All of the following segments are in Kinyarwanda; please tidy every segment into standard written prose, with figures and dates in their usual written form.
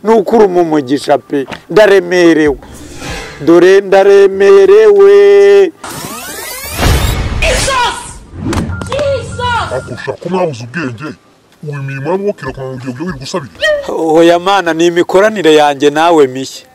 nukuri umugisha pe ndaremerewe dore ndaremerewe akusha ko mwabuze ubwenge ubu imirimo y'amaboko irakomeye mu gihe byo wiri gusabira oya mana ni imikoranire yanjye nawe mishya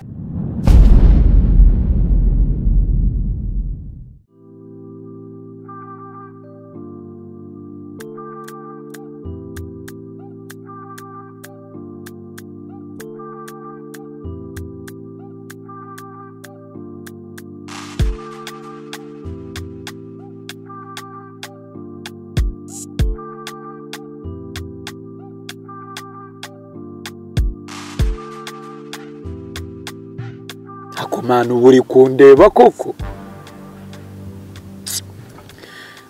akomana uburi kundeba koko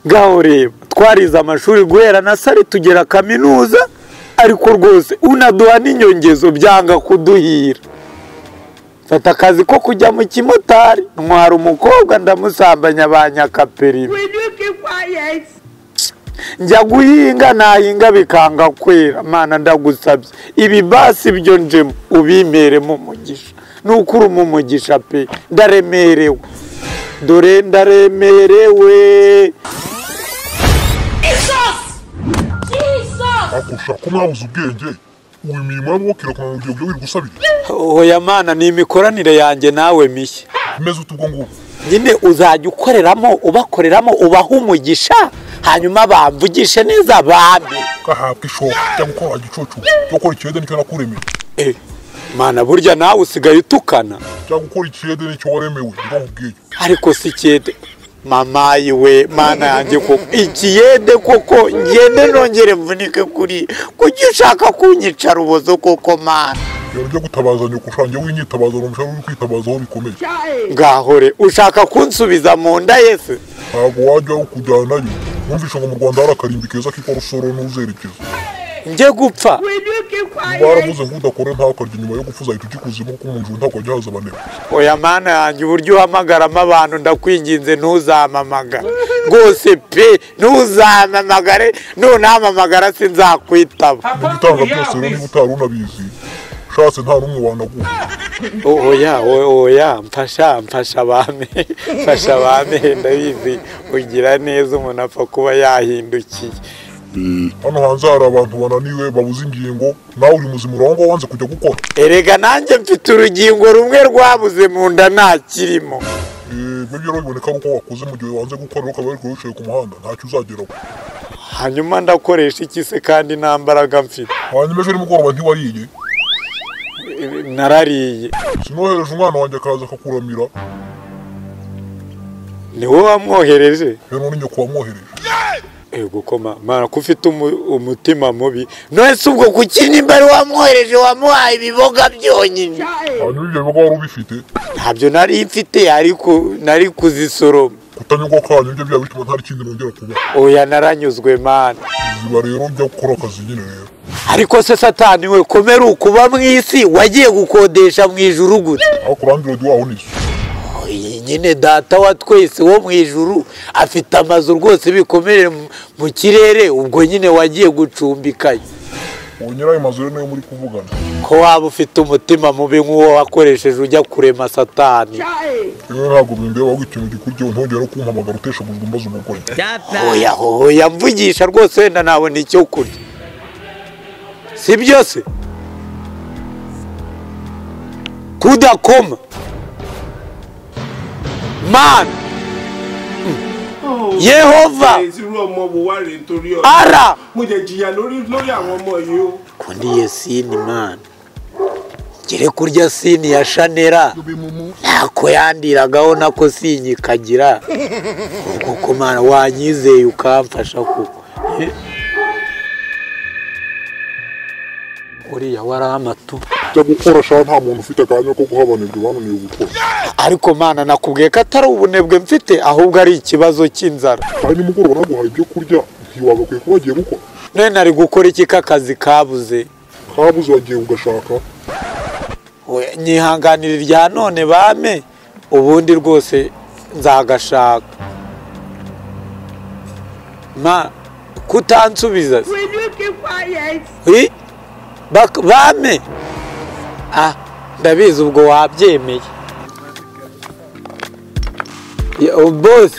ngaho reba twarize amashuri guhera na sare tugera kaminuza ariko rwose unaduha n'inyongezo byanga kuduhira fata akazi ko kujya mu kimotari ntwara umukobwa ndamusambanya abanyakaperime njya guhinga nahinga bikanga kwera mana ndagusabye ibi basi byo njemo ubimperemo umugisha nukuri umugisha pe ndaremerewe dore ndaremerewe akusha ko mwabuze ubwenge ubu imirimo y'amaboko irakomeye mu gihe byo wiri gusabira oya mana ni imikoranire yanjye nawe mishya imeze utubwo ngubu nyine uzajya ukoreramo ubakoreramo ubaha umugisha hanyuma bamvugishe neza bambi gahabwa ishoka cyangwa ukora igicucu cyo gukora ikiyede nicyo nakuremeye mana burya nawe usigaye utukana cyangwa ukora ikiyede nicyo waremewe ndakubwiye ariko si ikiyede mama yiwe mana yanjye koko ikiyede koko ngende nongere mvunike kuri kuki ushaka kunyica rubozo koko mana yari ujya gutabaza nyoko ushange winyitabaza n'umushaka uri kwitabazaho bikomeye ngahore ushaka kunsubiza mu nda yese ntabwo wajya kujyanayo wumvisha ngo mu Rwanda hari akarimbi keza kitwa Rusoro n'uzerekeza njye gupfa baravuze ngo udakore ntakarya nyuma yo gupfuza ahita ugikuzimu kuko umuntu ntabwo ajya haza abanebwe oya mana yanjye uburyo uhamagaramo abantu ndakwinginze ntuzamamagare rwose pe ntuzamamagare nunahamamagara sinzakwitaba mu bitanga byose rero niba utari unabizi ushatse nta n'umwe wanaguha oya mfasha abame ndabizi ugira neza umuntu apfa kuba yahindukiye hano hanze hari abantu bananiwe babuze ingingo nawe uri muzima urongo wanze kujya gukora erega nanjye mfite urugingo rumwe rwabuze mu nda nta kirimo ibyo rero biboneka uko wakuze mu gihe wanze gukora ukaba ariko wicaye ku muhanda ntacyo uzageraho hanyuma ndakoresha iki se kandi nta mbaraga mfite hanyuma ejo nimugoroba ntiwariye narariye sinohereje umwana wanjye akaza akakuramira ni wowe wamwohereje rero ni nyoko wamwohereje ego koma mana ko ufite umutima mubi nose ubwo kuki nimba ari wamwohereje wamuhaye ibiboga byonyine hanyuma ibyo biboga wari ubifite ntabyo nari mfite ariko nari kuzisoroma kutanyurwa kanyu ibyo byaba bituma ntari kindi nongera kuba oya naranyuzwe mana ziba rero njya gukora akazi nyine rero ariko se satani we komera ukuba mu isi wagiye gukodesha mu ijuru gute aho kurandurodi waho nizo nyine data wa twese wo mu ijuru afite amazu rwose bikomere mu kirere ubwo nyine wagiye gucumbikayo ubu nyirayo mazu rero nayo muri kuvugana ko waba ufite umutima mubi nk'uwo wakoresheje ujya kurema satani rero ntabwo bimbera waba ikintu gikurikiraho ntongera no kumpamagara utesha buzwi mbaza umugore oya mvugisha rwose wenda nabona icyo kurya si byose kudakoma mana Yehova ara kundiye sini mana ngere kurya sini ya Chanera ntako yandiragaho nako sinyikagira ubwo ko mana wanyizeye ukamfasha kuko uriya waramatu cyo gukora sha nta muntu ufite akanya ko guhabanirwa bananiye gukora ariko mana nakubwiye ko atari ubunebwe mfite ahubwo ari ikibazo cy'inzara hanyuma umugoroba naguhaye ibyo kurya ntiwagakwiye kuba wagiye gukora none ari gukora iki k'akazi kabuze wagiye ugashaka nyihanganira irya none bame ubundi rwose nzagashaka ma kutansubiza bame ndabizi ubwo wabyemeye boss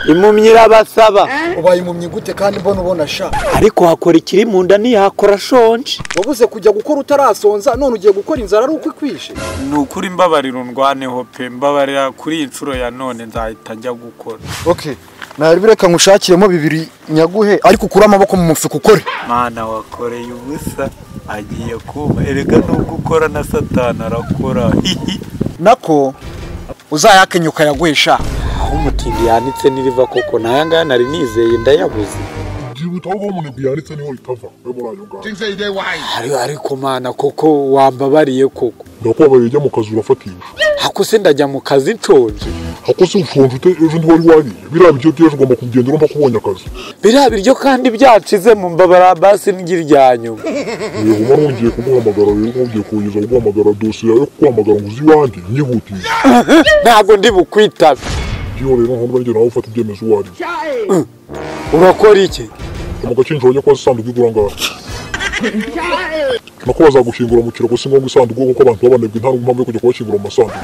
impumyi irabasaba ubaye impumyi gute kandi mbona ubona sha ariko hakora ikiri mu nda ntiyakora shonje wabuze kujya gukora utarasonza none ugiye gukora inzara ari uko ikwishe ni ukuri mbabarira undwaneho pe mbabarira kuri iyi nshuro ya none nzahita njya gukora okay nari bireka ngushakiremo bibiri nyaguhe ariko ukura amaboko mu mufuka ukore mana wakoreye ubusa agiye kuma erega nubwo ukora na satani arakora nako uzayakenyuka yagwesha aho umutindi yanitse niriva koko nayangaya nari nizeye ndayabuze byibuta aho umuntu yanitse niho ritava we muri ayo ngaho ariko mana koko wambabariye koko ndakubabariye ujya mu kazi urafatisha hako se ndajya mu kazi nshonje hako se ushonje ute ejo ntiwari wariye biriya biryo by'ejo ugomba kugenda urumva ko ubonye akazi biriya biryo kandi byacize mu mbabara basi n'iryanyu yego mara wongeye kumuhamagara rero wongeye kugeza kuguhamagara dosiye yo kuguhamagara ngo uzi iwanjye nyihutishe ntabwo ndi bukwitabe iyo rero ntabwo njye nawe ufata ibyemezo uwari urakora iki mu gakinjiro wajya kwaza isanduku igura ngaho nako bazagushingura mu kirago si ngombwa isanduku kuko abantu babanebwe nta mpamvu yo kujya kubashingura mu masanduku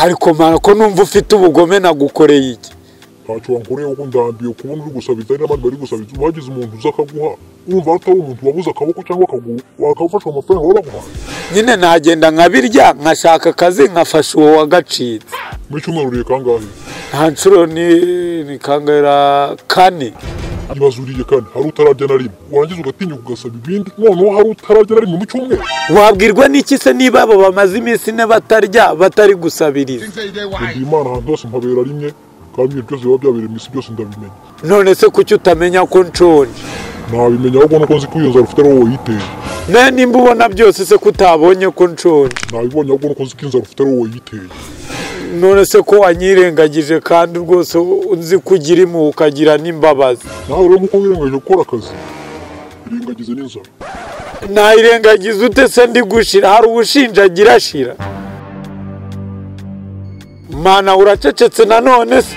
ariko mana ko numva ufite ubugome nagukoreye iki ntacyo wankoreye kuko ndambiye kubona uri gusabiriza ari n'abandi bari gusabiriza uhagize umuntu uza akaguha urumva atari umuntu wabuze akaboko cyangwa akaguru wakawufasha amafaranga waba baguhaye nyine nagenda nkabirya nkashaka akazi nkafasha uwo wagacitse muri cyumweru uriye kangahe nta nshuro ni kangahera kane ibaze uriye kane hari utararya na rimwe warangiza ugatinyuka ugasaba ibindi noneho hari utararya na rimwe mu cyumweru wabwirwa n'iki se niba abo bamaze iminsi ine batarya batari gusabiriza ndi imana ahantu hose mpabera rimwe kandi ibintu byose biba byabereye mu isi byose ndabimenya none se kuki utamenya ko nshonje nabimenya ahubwo nuko nzi ko iyo nzara ufite ari wowe yiteye nawe nimba ubona byose se ko utabonye ko nshonje nabibonye ahubwo nuko nzi ko inzara ufite ari wowe yiteye none se ko wanyirengagije kandi rwose uzi kugira impuhwe ukagira n'imbabazi nawe rero nkuko wirengagije gukora akazi irengagize n'inzara nayirengagiza ute se ndi gushira hari ubushinjagira ashira mana uracecetse nanone se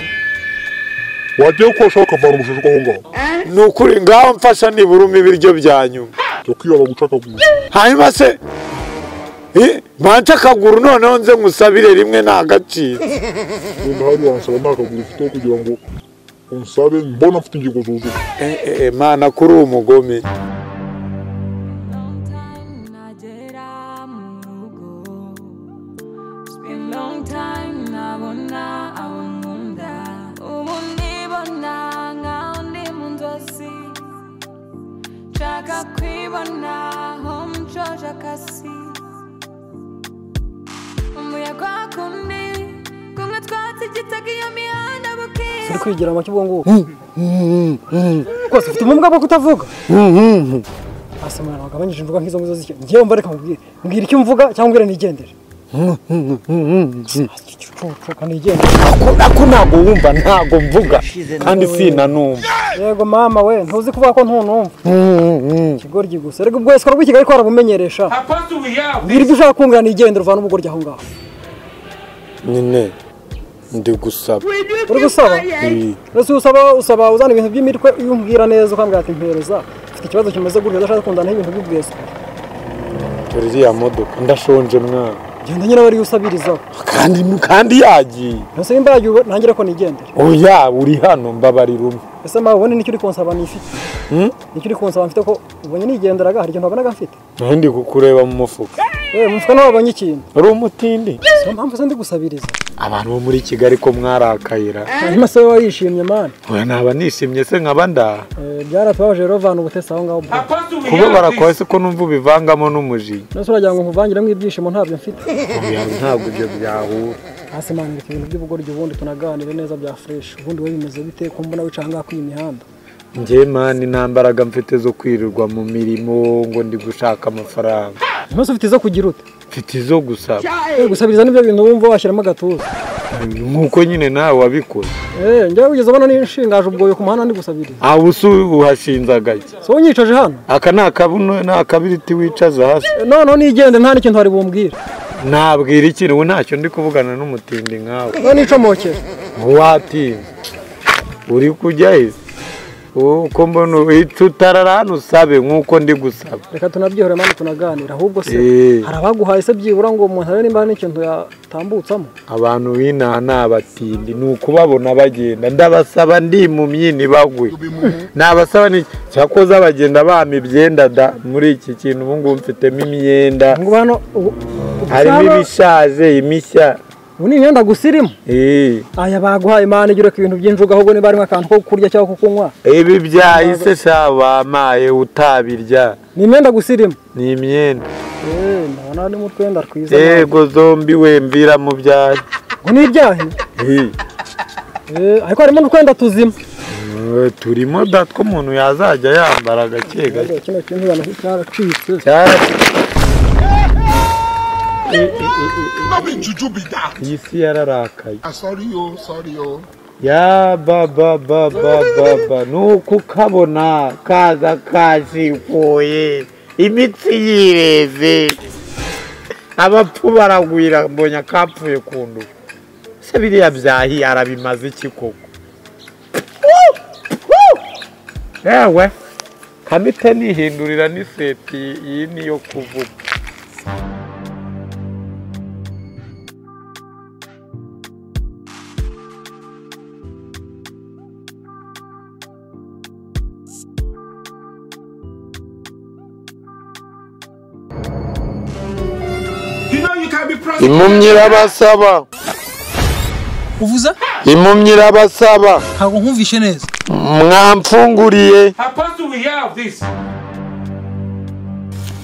wagiye ukoshaho ukavana umushusho aho ngaho ni ukuri ngaho mfasha nibura ibiryo bya nyuma jya kwiyaba guca akaguru hanyuma se manca akaguru noneho nze ngusabire rimwe nta gaciro wenda hari wansaba nta kaguru ufiteho kugira ngo unsabe mbona mfite ingingo zuzuye mana kuri uwo mugome uri kwigira make ubwo ngubu rwose ufite ubumuga bwo kutavuga hasi mwana wagabanyije imvuga nk'izo ngizo z'icyo ngewe mba reka mubwire mbwira icyo mvuga cyangwa mbwira nigendere ako ntabwo wumva ntabwo mvuga kandi sinanumva yego mama we ntuzi kuvuga ko ntunumva ikigoryi gusa reka ubwo wese rw'ikigali ko warabumenyeresha mbwira ibyo ushaka kumvira nigendere uvana ubugoryi aho ngaho nyine ndi gusaba uri gusaba ese usaba uzana ibintu by'imitwe iyo umbwira neza ukambwira ati mpereza ufite ikibazo kimeze gutyo udashaka kundana ibintu by'ubwese uriya modoka ndashonje mwana genda nyine wari usabirizaho kandi yagiye ese nimba yagiye ntangire ko nigendere oya uri hano mbabarira umwe ese mawe ubone nicyo uri kunsaba nifite nicyo uri kunsaba mfite ko ubonye nigenderaga hari ikintu wabonaga mfite ndi kukureba mu mufuka mu mufuka nawe wabonye ikintu uri umutindi siyo mpamvu se ndi gusabiriza abantu bo muri Kigali ko mwarakayira hanyuma se wowe wayishimye mani oya naba nishimye se nkaba ndaha byaratubabaje rero vana ubutesi aho ngaho kuba barakoye se ko numva ubivangamo n'umujinya nose uragira ngo nkuvangiremo ibyishimo ntabyo mfite ntabwo ibyo byahura hasi mani reka ibintu by'ubugoryi ubundi tunaganire neza bya fresh ubundi we bimeze bite ko mbona wicara ngaha kuri iyi mihanda njye mani nta mbaraga mfite zo kwirirwa mu mirimo ngo ndi gushaka amafaranga nose ufite izo kugira ute mfite izo gusaba gusabiriza nibyo bintu wumva washyiramo agatuza nk'uko nyine nawe wabikoze njyewe ugeze ubona nishingaje ubwoyo ku muhanda ndi gusabiriza aho usa uhashinze gake so unyicaje hano aka ni akabuno ni akabiriti wicaza hasi noneho nigende nta n'ikintu wari bumbwire nabwira ikintu ubu ntacyo ndi kuvugana n'umutindi nkawe none nicomokere watinze uri kujya he uko mbona uhita utarara hano usabe nk'uko ndi gusaba. Reka tunabyihore mani tunaganira ahubwo se hari abaguhaye se byibura ngo umuntu abe nimba n'ikintu yatambutsamo. Abantu b'inaha ni abatindi ni ukubabona bagenda ndabasaba ndimumyi ntibagwe. Nabasaba ni cyakoze bagenda bama ibyenda da muri iki kintu ubu ngubu mfitemo imyenda. Ngo hano harimo ibishaje imishya. Ubu ni imyenda gusirimo? Aya baguhaye mani gira ko ibintu by'injuga ahubwo ni bari akantu ko kurya cyangwa kunywa. Ibi byahise shabamaye utabirya. Ni imyenda gusirimo? Ni imyenda. Ndabona ari mu twenda twiza. Yego zombi wemvira mu byahi. Ngo ni ibyahi? Ariko harimo n'utwenda tuzima. Turimo da two umuntu yazajya yambara gake gake. Kino kintu yana cyaracitse. Isi yararakaye. Sorry yo. Ya baba nuko ukabona kaza kashifuye imitsi yireze abapfu baragwira mbonye kapfuye kundu se biriya byahi arabimaze iki koko yewe kamite nihindurira n'iseti iyi niyo kuvuga. Impumyi irabasaba. Uvuza? Impumyi irabasaba. Ntabwo nkumvishe neza. Mwamfunguriye.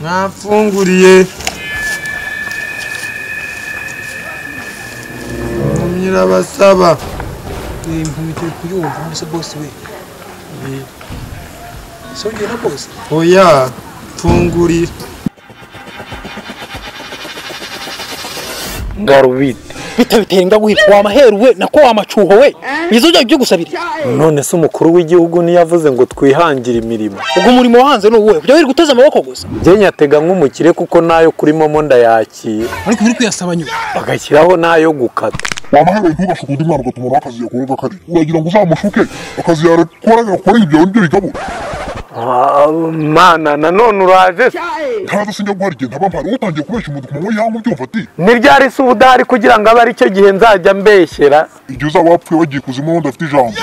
Mwamfunguriye. Impumyi irabasaba. Impumyi turi kuyumva mbese boss we. So you na boss? Oya, mfungurira. Ngarubite. Bitabitenga guhitwa amaheru we nako amacuho we. Izo byo gusabira. None se umukuru w'igihugu ni yavuze ngo twihangira imirimo. Ubwo murimo wahanze no wowe. Byo biri guteza amaboko gusa. Je nyatega nk'umukire kuko nayo kuri momo ndayakira. Ariko biri kuyasaba nyuma. Bagashyiraho nayo gukata. Wamahewe ntugashuka undi mwana ugatuma akazi yakorera kari. Uragira ngo uzamushuke akazi yakora ibyo bigabura. Mana nanone uraje ntaza sinjya guhara igihe ntaba mpari utangiye kubeshya umuntu ku manywa y'ahantu byumva ati ni ryari se ubudahari kugira ngo abe ari cyo gihe nzajya mbeshyera igihe uzaba wapfuye wagiye kuzimu wundi afite ijambo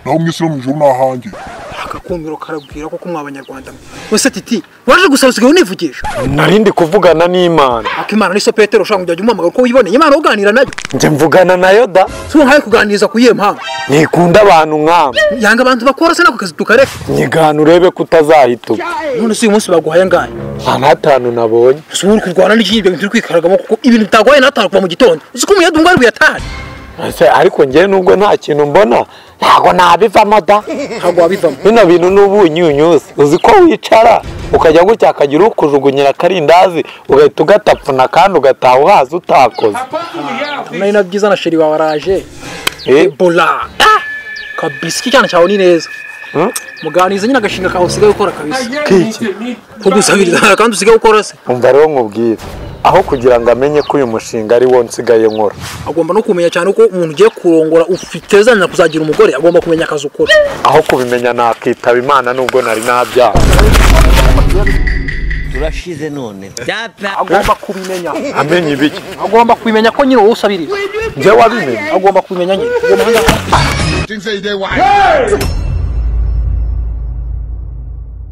naho mwisi no mu ijuru nahange akakumiro karabwira ko mw'abanyarwanda wese titi waje gusaba usigaye univugisha narindi kuvugana n'Imana akimana ni so Petero ushaka kujya umuhamagara ko wiboneye Imana uganira nayo nje mvugana nayo da so nkaye kuganiriza kuyiye mpamvu nikunda abantu nk'ama yanga abantu bakora se nako kazi tukareka nyigana urebe kutazahita none se uyu munsi baguhaye ngaye nta nabonye usubura kurwana n'ikindi bintu turikaragamo kuko ibintu bitagwaye natara kuva mu gitondo uko umuyaga ngwari buyatari ariko ngiye nubwo nta kintu mbona ntago nabivamo da ntago wabivamo bino bintu n'ubunyunyuzi uzi ko wicara ukajya gutya akagira ukujugunyira karindazi ugahita ugatapfuna kandi ugataha uhaza utakoze nari nabyiza na sheri wawe araje Ebola kabisa iki cyane cyawe ni neza muganiza nyine agashinga kawe usigaye ukora kabisa kugusabiriza kandi usigaye ukora se umva rero nkubwire aho kugira ngo amenye ko uyu mushinga ari wo nsigaye nkora agomba no kumenya cyane ko umuntu ugiye kurongora ufitezanya kuzagira umugore agomba kumenya akazi ukora aho kubimenya nakitaba Imana nubwo nari nabyaha turashize none agomba kubimenya amenye ibiki agomba kubimenya ko nyine wowe usabiriza njye wabimenye agomba kubimenya nyine